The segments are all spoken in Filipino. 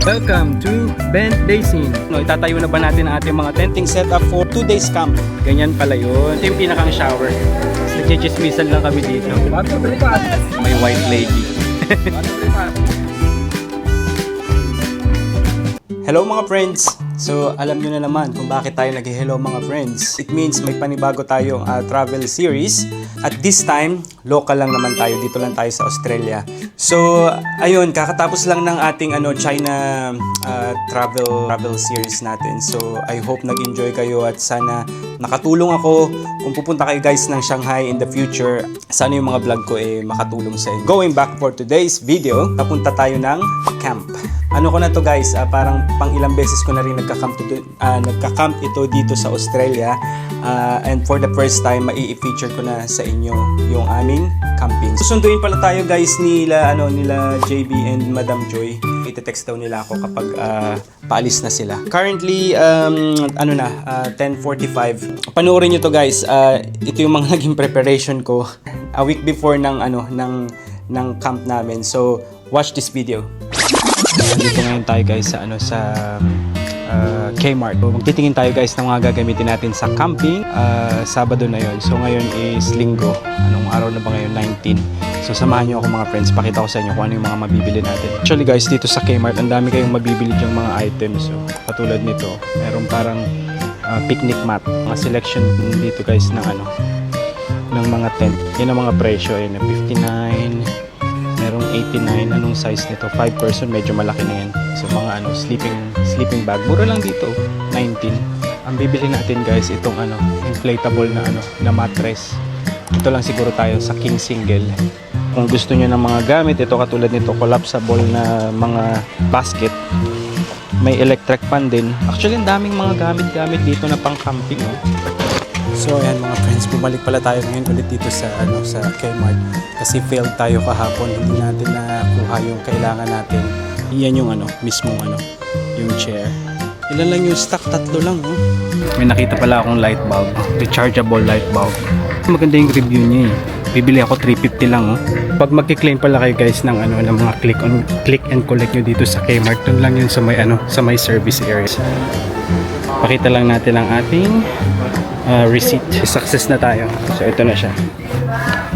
Welcome to Bent Basin. No, itatayo na ba natin ang ating mga tenting setup for 2 days camp? Ganyan pala yun. Ito yung pinakang shower. Nagchichismisan lang kami dito. May white lady. Hello mga friends! So alam nyo na naman kung bakit tayo nag-hello mga friends. It means may panibago tayong travel series. At this time, local lang naman tayo. Dito lang tayo sa Australia. So ayun, kakatapos lang ng ating China travel series natin. So I hope nag-enjoy kayo at sana nakatulong ako. Kung pupunta kayo guys ng Shanghai in the future, sana yung mga vlog ko makatulong sa inyo. Going back for today's video, papunta tayo ng camp. Ano ko na to guys, parang pang ilang beses ko na rin nagka-camp ito dito sa Australia. And for the first time, mai-feature ko na sa inyo yung aming camping. Susunduin pala tayo guys nila JB and Madam Joy. Ite-text daw nila ako kapag paalis na sila. Currently, 10:45. Panoorin nyo to guys. Ito yung mga naging preparation ko a week before ng camp namin. So, watch this video. Dito ngayon tayo guys sa Kmart. So, magtitingin tayo guys ng mga gagamitin natin sa camping. Sabado na yon. So ngayon is Linggo. Anong araw na ba ngayon? 19. So samahan nyo ako mga friends. Pakita ko sa inyo kung ano yung mga mabibili natin. Actually guys, dito sa Kmart, ang dami kayong mabibili dyang mga items. So katulad nito, meron parang picnic mat. Mga selection dito guys ng mga tent. Yan ang mga presyo. Yan, 59. Merong 89. Anong size nito? 5 person, medyo malaki na yan. So mga sleeping bag. Mura lang dito, 19. Ang bibili natin guys, itong inflatable na mattress. Ito lang siguro tayo sa king single. Kung gusto niyo ng mga gamit, ito katulad nito, collapsible na mga basket. May electric fan din. Actually, ang daming mga gamit dito na pang camping. So ayan mga friends, bumalik pala tayo ngayon ulit dito sa Kmart kasi failed tayo kahapon, hindi natin nakuha yung kailangan natin. Iyan yung mismong yung chair. Ilan lang yung stock? 3 lang May nakita pala akong light bulb, rechargeable light bulb. Maganda yung review niya Bibili ako 350 lang Pag magki-claim pala kayo guys ng ng mga click and collect nyo dito sa Kmart, dun lang yun sa may service area. Pakita lang natin ang ating receipt. Success na tayo. So ito na siya.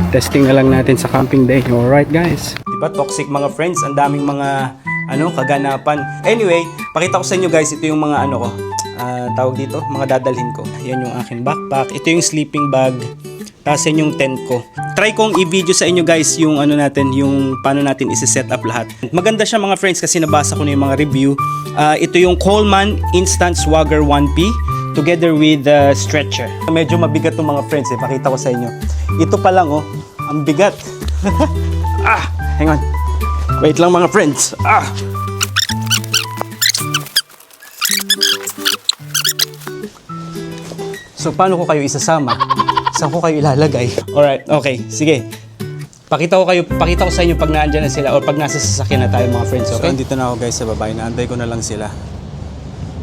Testing na lang natin sa camping day. Alright guys. Diba toxic mga friends? Ang daming mga kaganapan. Anyway, pakita ko sa inyo guys, ito yung mga tawag dito, mga dadalhin ko. Yan yung aking backpack. Ito yung sleeping bag. Tapos yan yung tent ko. Try kong i-video sa inyo guys yung yung paano natin isi-set up lahat. Maganda siya mga friends kasi nabasa ko na yung mga review. Ito yung Coleman Instant Swagger 1P together with the stretcher. Medyo mabigat ng mga friends Pakita ko sa inyo. Ito pa lang ang bigat. Hang on. Wait lang mga friends. So paano ko kayo isasama? Saan ko kayo ilalagay? Alright, okay, sige. Pakita ko sa inyo pag naandyan na sila o pag nasa sasakyan na tayo mga friends, okay? So andito na ako guys sa babae, naantay ko na lang sila.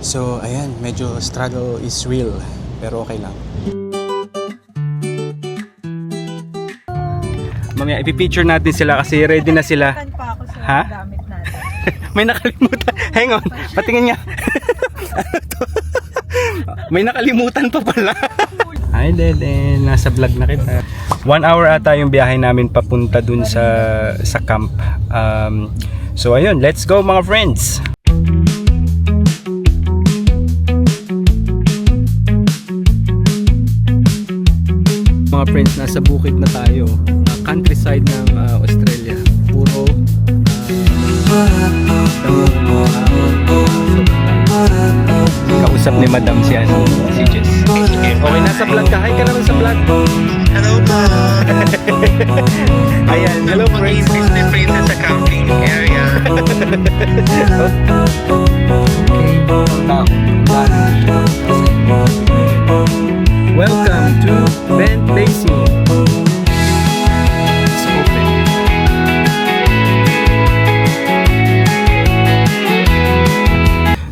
So ayan, medyo struggle is real, pero okay lang. Mamaya ipipicture natin sila kasi ready na sila. Ha? May nakalimutan. Hang on, patingin niya. May nakalimutan pa pala. Hi Dede, nasa vlog na kita. 1 hour ata yung biyahe namin papunta dun sa camp. So ayun, let's go mga friends. Mga friends, nasa bukid na tayo. Countryside ng Australia. Puro kausap ni Madam si Jess. Okay, nasa vlog ka. Hi ka naman sa vlog. Hello po. Ayan, hello friends. Disney Princess sa camping area. Welcome to Bent Basin. It's open.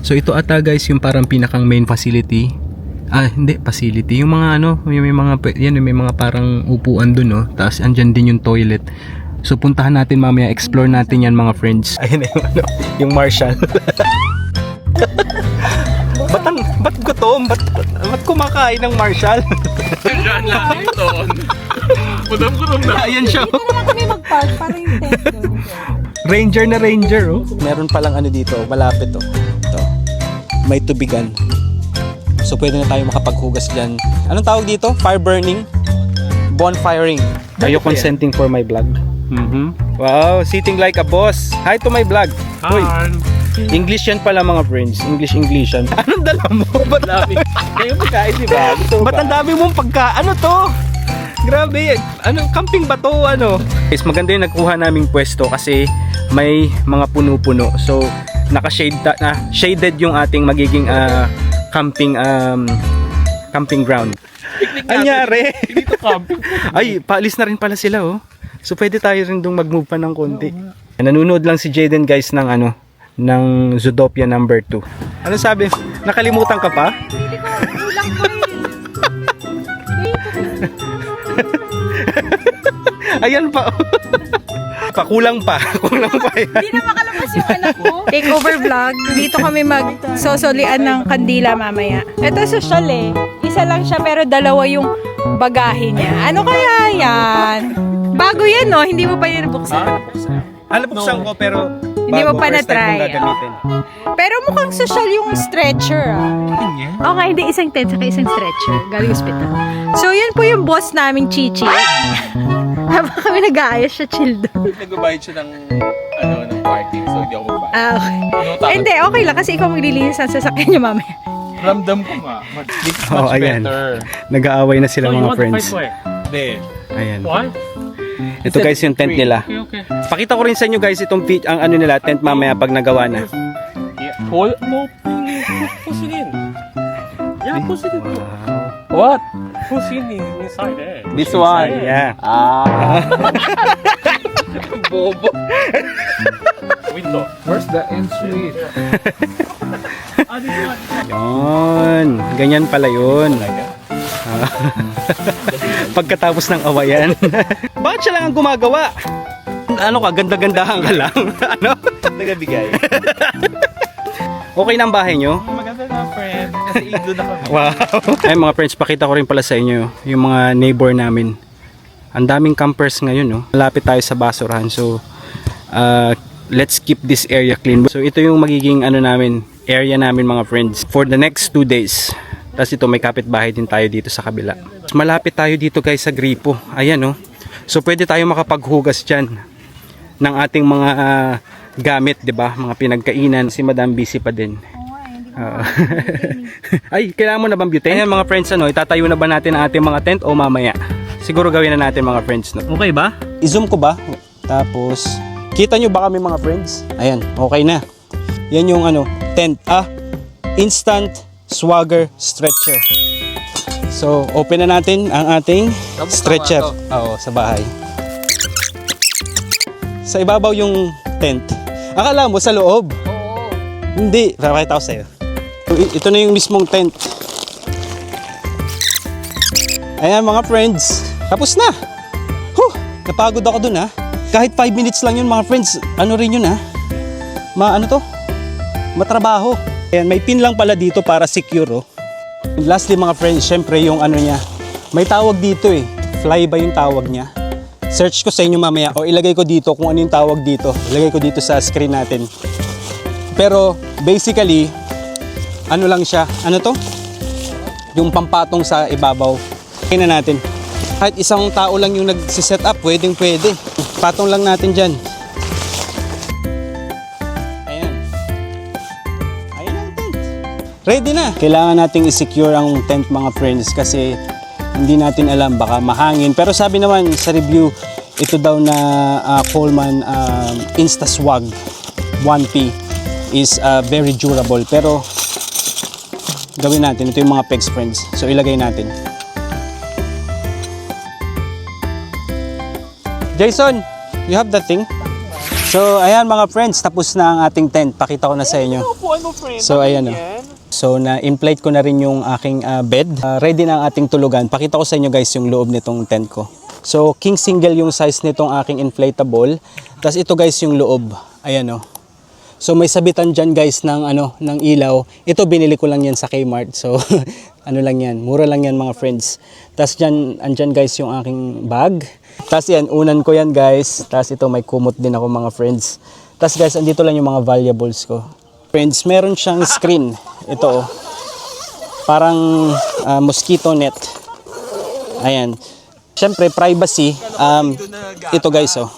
So ito ata guys yung parang pinakang main facility. Hindi facility. Yung mga may mga parang upuan doon Tapos andyan din yung toilet. So puntahan natin mamaya, explore natin yan mga friends. Ayun na yung ano, yung Marshall. Ba't gutom? Ba't kumakain ng Marshall? Diyan lang dito. Gutom na. Ayan siya. Dito naman kami mag-park para yung tent doon. Ranger na ranger, oh. Meron palang ano dito, malapit, oh. Ito. May tubigan. So pwede na tayo makapaghugas dyan. Anong tawag dito? Fire burning? Bonfiring. Are you consenting for my vlog? Wow, sitting like a boss. Hi to my vlog. Uy, English yan pala mga friends. Englishan. Anong dala mo? Ba't dami? Kayo pagkain, di ba? Ba't ang dami mong pagka... Ano to? Grabe. Ano, camping ba to? Ano? Guys, maganda yung nakuha naming pwesto kasi may mga puno-puno. So, shaded yung ating magiging camping ground. Anyari? Dito camping. Ay, paalis na rin pala sila, oh. So, pwede tayo rin dong mag-move pa ng konti. Nanonood lang si Jaden, guys, ng ano, ng Zootopia number 2. Ano sabi? Nakalimutan ka pa? Hindi ko, kulang pa Ayan pa. Kulang pa. Hindi na makalabas yung anak ko. Takeover vlog. Dito kami mag-sosolian ng kandila mamaya. Ito social eh. Isa lang siya pero dalawa yung bagahe niya. Ano kaya yan? Bago yan no? Hindi mo pa yan nabuksan. Buksan ko pero Hindi mo pa first time na-try, kong gagamitin. Pero mukhang social yung stretcher ah. Okay, hindi isang tent saka isang stretcher. Galing hospital. So yun po yung boss naming Chichi. Habang kami nag-aayos siya, chill doon. Nagbabayad siya ng ng parking, so hindi ako magbayad. Ah, okay. Hindi, okay lang kasi ikaw maglilinis ng sasakyan niyo mamaya. Ramdam ko nga. Much ayan. better. Nag-aaway na sila mga friends. Hindi. Ayan. What? Ito guys yung tent nila. Okay. Pakita ko rin sa inyo guys itong ang ano nila, tent mamaya pag nagawa na. Yeah. Pull? No. Push it in. Yeah, push it in. What? Push it in inside eh. This one, yeah. Bobo. Window. Where's the entry? Yun. Ganyan pala yun. Pagkatapos ng awayan. Bakit siya lang ang gumagawa? Ano ka, ganda-gandahan ka lang? Ano? Nagabigay. Okay na ang bahay nyo? Maganda na, friend. Kasi iglo na kami. Wow. Ay mga friends, pakita ko rin pala sa inyo yung mga neighbor namin. Ang daming campers ngayon, no? Malapit tayo sa basurahan. So, let's keep this area clean. So, ito yung magiging area namin mga friends for the next 2 days. Tapos ito, may kapitbahay din tayo dito sa kabila. Malapit tayo dito guys sa gripo. Ayan, no? So, pwede tayo makapaghugas dyan ng ating mga gamit, 'di ba? Mga pinagkainan. Si Madam busy pa din. Ay, kailangan mo na bang butane? Ayan mga friends, itatayo na ba natin ang ating mga tent o mamaya? Siguro gawin na natin mga friends, no? Okay ba? I-zoom ko ba? Tapos, kita nyo ba kami mga friends? Ayan, okay na. Yan yung tent. Instant Swagger Stretcher. So, open na natin ang ating stretcher. Oo, sa bahay. Sa ibabaw yung tent. Akala mo sa loob? Oo. Hindi. Papakita ko sa'yo. Ito na yung mismong tent. Ayan mga friends. Tapos na. Napagod ako dun ha. Kahit 5 minutes lang yun mga friends. Ano rin yun ha. Matrabaho. Ayan, may pin lang pala dito para secure oh. And lastly mga friends, syempre yung niya. May tawag dito eh. Flyby yung tawag niya. Search ko sa inyo mamaya o ilagay ko dito kung ano yung tawag dito. Ilagay ko dito sa screen natin. Pero basically, ano lang siya? Ano to? Yung pampatong sa ibabaw. Tingnan natin. Kahit isang tao lang yung nagsiset up, pwede. Patong lang natin dyan. Ayan. Ayan ang tent. Ready na. Kailangan nating i-secure ang tent mga friends kasi hindi natin alam, baka mahangin. Pero sabi naman sa review, ito daw na Coleman InstaSwag 1P is very durable. Pero gawin natin. Ito yung mga pegs friends. So ilagay natin. Jason, you have that thing? So ayan mga friends, tapos na ang ating tent. Pakita ko na sa inyo. So ayan o. So na-inflate ko na rin yung aking bed. Ready na ang ating tulugan. Pakita ko sa inyo guys yung loob nitong tent ko. So, king single yung size nitong aking inflatable. Tapos ito guys yung loob. Ayan o. So, may sabitan dyan guys ng, ng ilaw. Ito binili ko lang yan sa Kmart. So, ano lang yan. Mura lang yan mga friends. Tapos dyan, andyan guys yung aking bag. Tapos yan, unan ko yan guys. Tapos ito may kumot din ako mga friends. Tapos guys, andito lang yung mga valuables ko. Friends, meron siyang screen. Ito oh. Parang mosquito net. Ayan. Siyempre, privacy. Ito guys oh.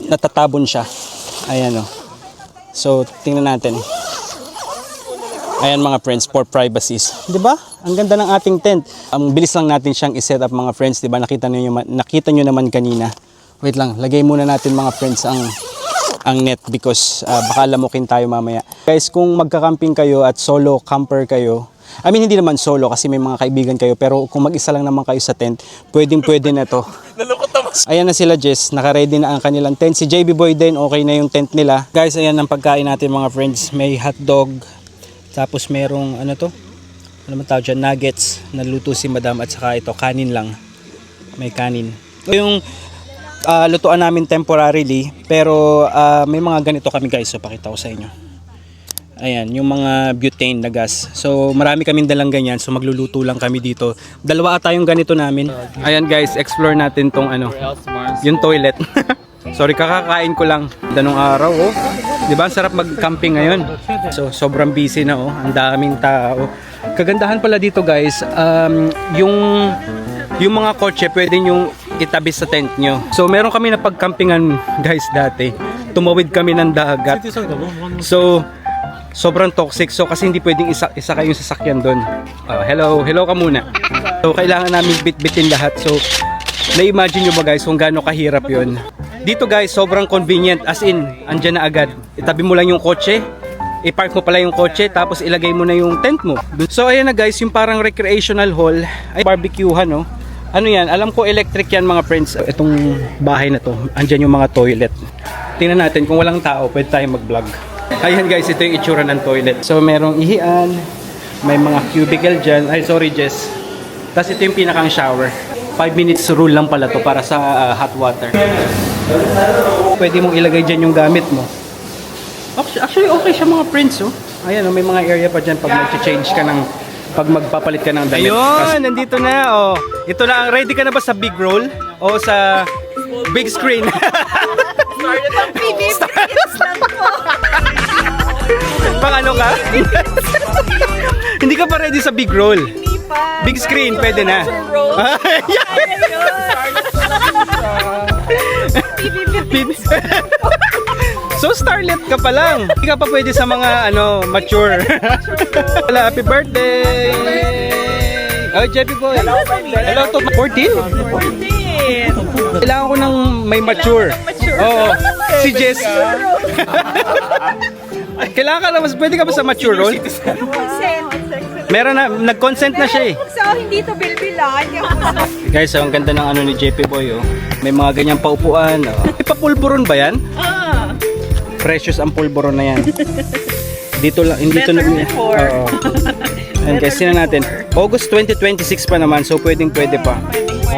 Natatabon siya. Ayan oh. So, tingnan natin. Ayan mga friends, for privacies. 'Di ba? Ang ganda ng ating tent. Ang bilis lang natin siyang i-set up mga friends, 'di ba? Nakita niyo naman kanina. Wait lang, lagay muna natin mga friends ang net because baka lamukin tayo mamaya. Guys, kung magka-camping kayo at solo camper kayo, I mean hindi naman solo kasi may mga kaibigan kayo, pero kung mag-isa lang naman kayo sa tent, pwedeng-pwede na 'to. Ayan na sila Jess, naka-ready na ang kanilang tent. Si JB Boy din, okay na yung tent nila. Guys, ayan ang pagkain natin mga friends. May hotdog. Tapos merong ano to? Ano man tawag dyan? Nuggets. Naluto si madam at saka ito kanin lang. May kanin. Ito yung lutuan namin temporarily. Pero may mga ganito kami guys. So pakita ko sa inyo. Ayan, yung mga butane na gas. So marami kaming dalang ganyan. So magluluto lang kami dito. Dalawa ata yung ganito namin. Ayan guys, explore natin tong yung toilet. Sorry, kakakain ko lang. Danong araw, oh. Di ba? Ang sarap mag-camping ngayon. So, sobrang busy na, oh. Ang daming tao. Kagandahan pala dito, guys, yung mga kotse, pwede yung itabi sa tent nyo. So, meron kami na pag-campingan, guys, dati. Tumawid kami ng dagat. So, sobrang toxic. So, kasi hindi pwedeng isa kayong sasakyan doon. Hello ka muna. So, kailangan namin bit-bitin lahat. So, na-imagine nyo ba, guys, kung gaano kahirap yun? Dito guys, sobrang convenient, as in, andyan na agad. Itabi mo lang yung kotse, i-park mo pala yung kotse, tapos ilagay mo na yung tent mo. So ayan na guys, yung parang recreational hall, ay barbecuehan no. Ano yan, alam ko electric yan mga friends. Itong bahay na to, andyan yung mga toilet. Tingnan natin, kung walang tao, pwede tayo mag-vlog. Ayan guys, ito yung itsura ng toilet. So merong ihian, may mga cubicle dyan. Ay sorry Jess. Tapos ito yung pinakang shower. 5 minutes rule lang pala to para sa hot water. Pwede mong ilagay dyan yung gamit mo. Actually okay siya mga friends oh. Ayan oh, may mga area pa dyan pag mag-change ka ng, pag magpapalit ka ng damit. Ayun, nandito na oh. Ito na, ready ka na ba sa big roll? O sa big screen? Pang ano ka? Hindi ka pa ready sa big roll? Big screen, pwede na. So starlet ka pa lang. Hindi ka pa pwede sa mga mature. Happy birthday! Oh, Jeffy boy. Hello to 14. Kailangan ko ng may mature. Oo. Si Jess. Kailangan ka na, pwede ka ba sa mature role? Meron na, nag-consent na siya eh. So, hindi to bilbilan. Guys, ang ganda ng ni JP Boy oh. May mga ganyang paupuan. Oh. Ipapulburon ba yan? Precious ang pulburon na yan. Dito lang, hindi to And guys, sino natin? August 2026 pa naman, so pwede pa.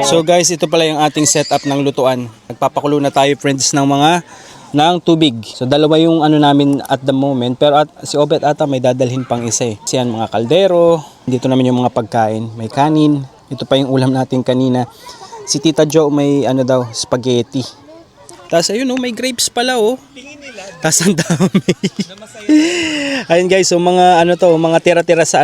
So guys, ito pala yung ating setup ng lutuan. Nagpapakulo na tayo friends ng tubig. So dalawa yung namin at the moment, pero si Obet ata may dadalhin pang isa eh. Siyan mga kaldero, dito naman yung mga pagkain, may kanin. Ito pa yung ulam natin kanina. Si Tita Jo may spaghetti. Tapos ayun may grapes pala oh. Tapos ang dami. Ayun guys, so mga mga tira-tira sa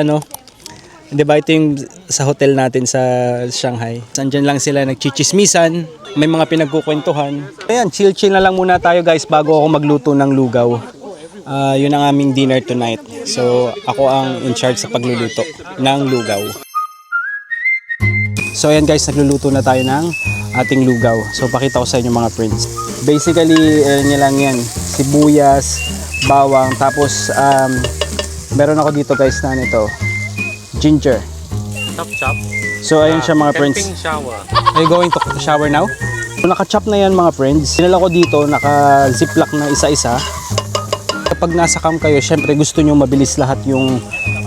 'di ba ito yung sa hotel natin sa Shanghai. Sandiyan lang sila nagchichismisan, may mga pinagkukwentuhan. Ayan, chill na lang muna tayo guys bago ako magluto ng lugaw. Yun ang aming dinner tonight. So ako ang in charge sa pagluluto ng lugaw. So ayan guys, nagluluto na tayo ng ating lugaw. So pakita ko sa inyo mga friends. Basically, niya lang yan. Sibuyas, bawang, tapos meron ako dito guys na ginger. Chop. So ayun siya mga friends. Camping shower. Are you going to shower now? So, naka-chop na yan mga friends. Sinala ko dito, naka-ziplock na isa-isa. Kapag nasa camp kayo, syempre gusto nyo mabilis lahat yung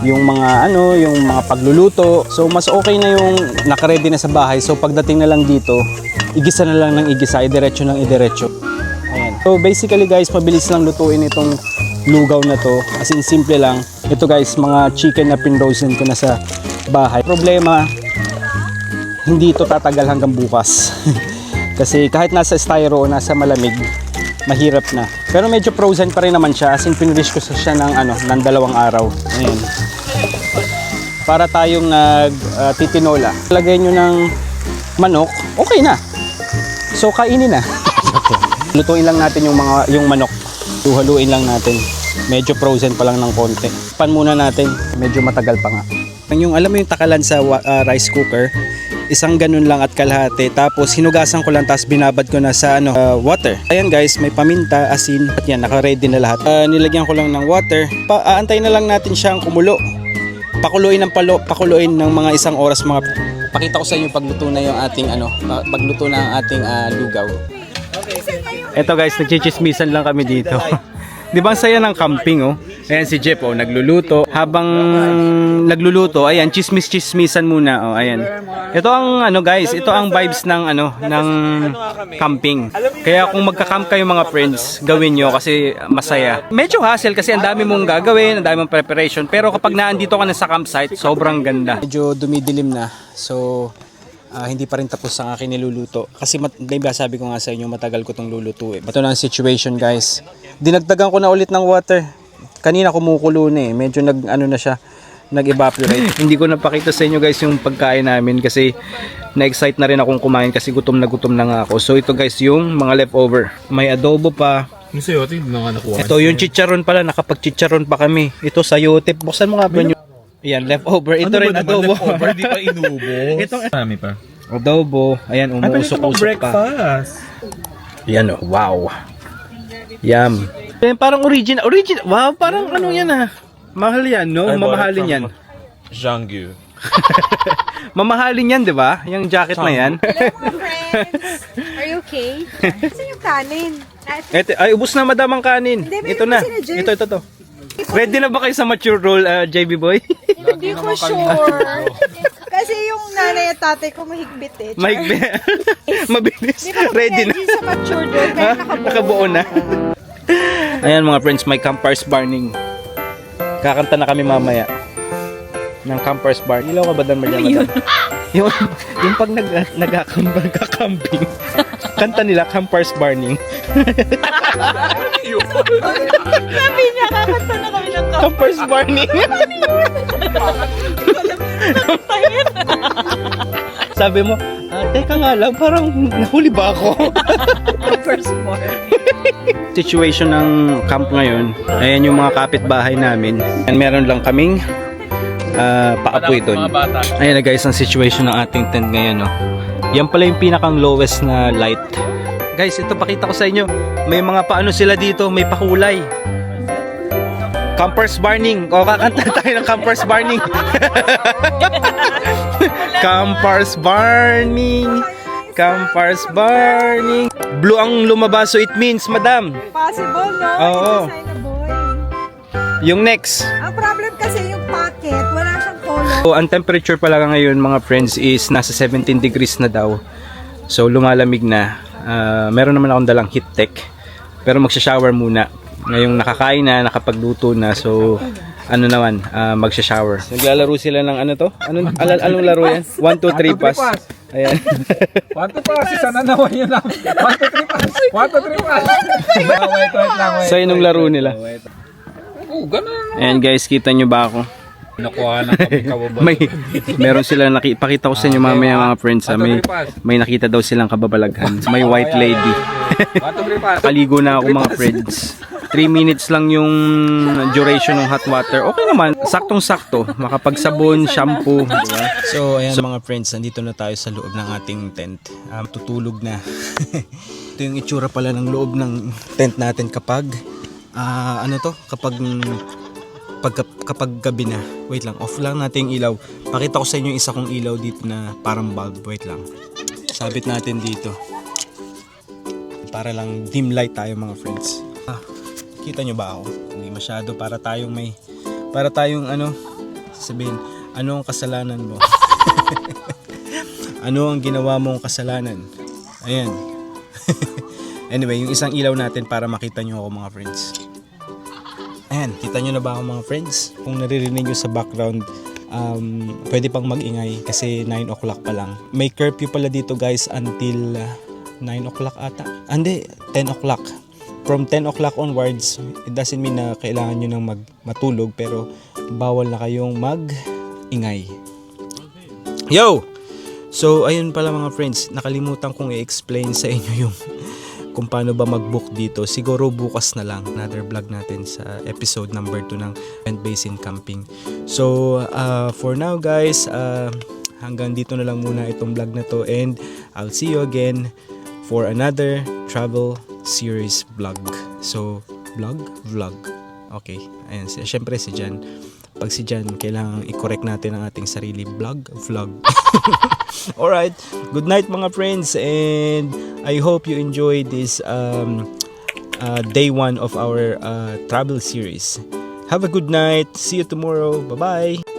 yung mga pagluluto. So mas okay na yung naka-ready na sa bahay. So pagdating na lang dito, igisa na lang ng igisa, idiretso ng idiretso. Ayan. So basically guys, mabilis lang lutuin itong lugaw na to. As in simple lang. Ito guys, mga chicken na pinrosen ko na sa bahay. Problema, hindi ito tatagal hanggang bukas. Kasi kahit nasa styro o nasa malamig, mahirap na. Pero medyo frozen pa rin naman siya. As in pinrish ko siya ng 2 araw. Ayan. Para tayong titinola. Lagay nyo ng manok, okay na. So kainin na. Lutuin lang natin yung manok. Haluin lang natin. Medyo frozen pa lang ng konti. Pan muna natin. Medyo matagal pa nga. Alam mo yung takalan sa rice cooker, isang ganun lang at kalahati. Tapos hinugasan ko lang, tapos binabad ko na sa water. Ayan guys, may paminta, asin, at yan, naka-ready na lahat. Nilagyan ko lang ng water. Aantayin na lang natin siyang kumulo. Pakuluin ng mga 1 oras. Pakita ko sa inyo pagluto na yung ating pagluto na ang ating lugaw. Eto guys, nagchichismisan lang kami dito. Di ba ang saya ng camping, oh? Ayan si Jeff, oh, nagluluto. Habang nagluluto, ayan, chismisan muna, oh, ayan. Ito ang guys, ito ang vibes ng ng camping. Kaya kung magka-camp kayo mga friends, gawin nyo kasi masaya. Medyo hassle kasi ang dami mong gagawin, ang dami mong preparation, pero kapag naandito ka na sa campsite, sobrang ganda. Medyo dumidilim na. So hindi pa rin tapos ang aking niluluto. Kasi diba sabi ko nga sa inyo, matagal ko itong lulutuin. Ito na ang situation guys. Dinagdagan ko na ulit ng water. Kanina kumukulo na eh. Medyo nag-evaporate. Hindi ko napakita sa inyo guys yung pagkain namin kasi na-excite na rin akong kumain kasi gutom na nga ako. So ito guys yung mga leftover. May adobo pa. Ito yung chicharon pala. Nakapag-chicharon pa kami. Ito sayote. Buksan mo nga ba nyo? Ayan, leftover. Ito rin adobo. Leftover, di pa inubos. Ito, marami pa. adobo. Ayan, umuusok-usok pa. Breakfast. Ayan, oh, wow. Yum. Ayan, parang original. Wow, parang yan ah. Mahal yan, no? Mamahalin yan. Zhanggu. Mamahalin yan, di ba? Yung jacket na yan. Hello, friends! Are you okay? Saan yung kanin? Ay, ubus na madam ang kanin. Hindi, Ito na. meron pa sila, Jeff. Ito. Ready na ba kayo sa mature role, JB Boy? Hindi ko sure. Kasi yung nanay at tatay ko mahigpit eh. Mahigpit. Mabilis. Di ba Ready na. sa mature doon, kaya Nakabuo na. Ayan mga friends, may campfires burning. Kakanta na kami mamaya ng campfires bar. Ilaw ka ba dan madam? yung pag nagka-camping, kanta nila campfires burning. Sabi niya, kakanta na kami ng Campfires burning. Sabi mo, teka nga lang, parang nahuli ba ako? first morning. Situation ng camp ngayon, ayan yung mga kapitbahay namin. Meron lang kaming paapoy doon. Ayan na guys, ang situation ng ating tent ngayon. No? Yan pala yung pinakang lowest na light. Guys, ito pakita ko sa inyo. May mga paano sila dito, may pakulay. Campers burning. O, kakanta tayo ng campers burning. Campers burning. Campers burning. Blue ang lumabas, so it means, madam. Possible, no? Oo. Design na boy. Yung next. Ang problem kasi yung packet, wala siyang color. So, ang temperature pala ngayon mga friends is nasa 17 degrees na daw. So, lumalamig na. Meron naman akong dalang heat tech. Pero magsha-shower muna. Ngayong nakakain na, nakapagluto na. So, magsha-shower. Naglalaro sila ng ano to? Anong laro yan? 1, 2, 3 pass. Ayan. 1, 2, pass. Sana naman yun lang. 1, 2, 3 pass. 1, 2, 3 pass. Wait lang. So, yung laro nila. Oh, ganun. Ayan guys, kita nyo ba ako? Nakuha ng kababal. Meron sila pakita ko sa inyo mamaya mga friends. May nakita daw silang kababalaghan. May white lady. 1, 2, 3 pass. Kaligo na ako mga friends. 3 minutes lang yung duration ng hot water. Okay naman, saktong-sakto. Makapagsabon, shampoo. Diba? So, ayan mga friends, nandito na tayo sa loob ng ating tent. Tutulog na. Ito yung itsura pala ng loob ng tent natin kapag kapag gabi na. Wait lang, off lang natin yung ilaw. Pakita ko sa inyo yung isa kong ilaw dito na parang bulb. Wait lang. Sabit natin dito. Para lang dim light tayo mga friends. Kita nyo ba ako? Hindi masyado, para tayong Sabihin, ano ang kasalanan mo? Ano ang ginawa mong kasalanan? Ayan. Anyway, yung isang ilaw natin para makita nyo ako mga friends. Ayan, kita nyo na ba ako mga friends? Kung naririnig nyo sa background, pwede pang mag-ingay kasi 9 o'clock pa lang. May curfew pala dito guys until 9 o'clock ata. Hindi, 10 o'clock. From 10 o'clock onwards, it doesn't mean na kailangan nyo nang matulog pero bawal na kayong mag-ingay. Yo! So, ayun pala mga friends, nakalimutan kong i-explain sa inyo yung kung paano ba mag-book dito. Siguro bukas na lang, another vlog natin sa episode number 2 ng Tent Basin Camping. So, for now guys, hanggang dito na lang muna itong vlog na to and I'll see you again for another travel series vlog. So, vlog. Okay, ayan, syempre si Jan. Pag si Jan, kailangan i-correct natin ang ating sarili. Vlog. Alright, good night mga friends and I hope you enjoyed this day 1 of our travel series. Have a good night. See you tomorrow. Bye-bye.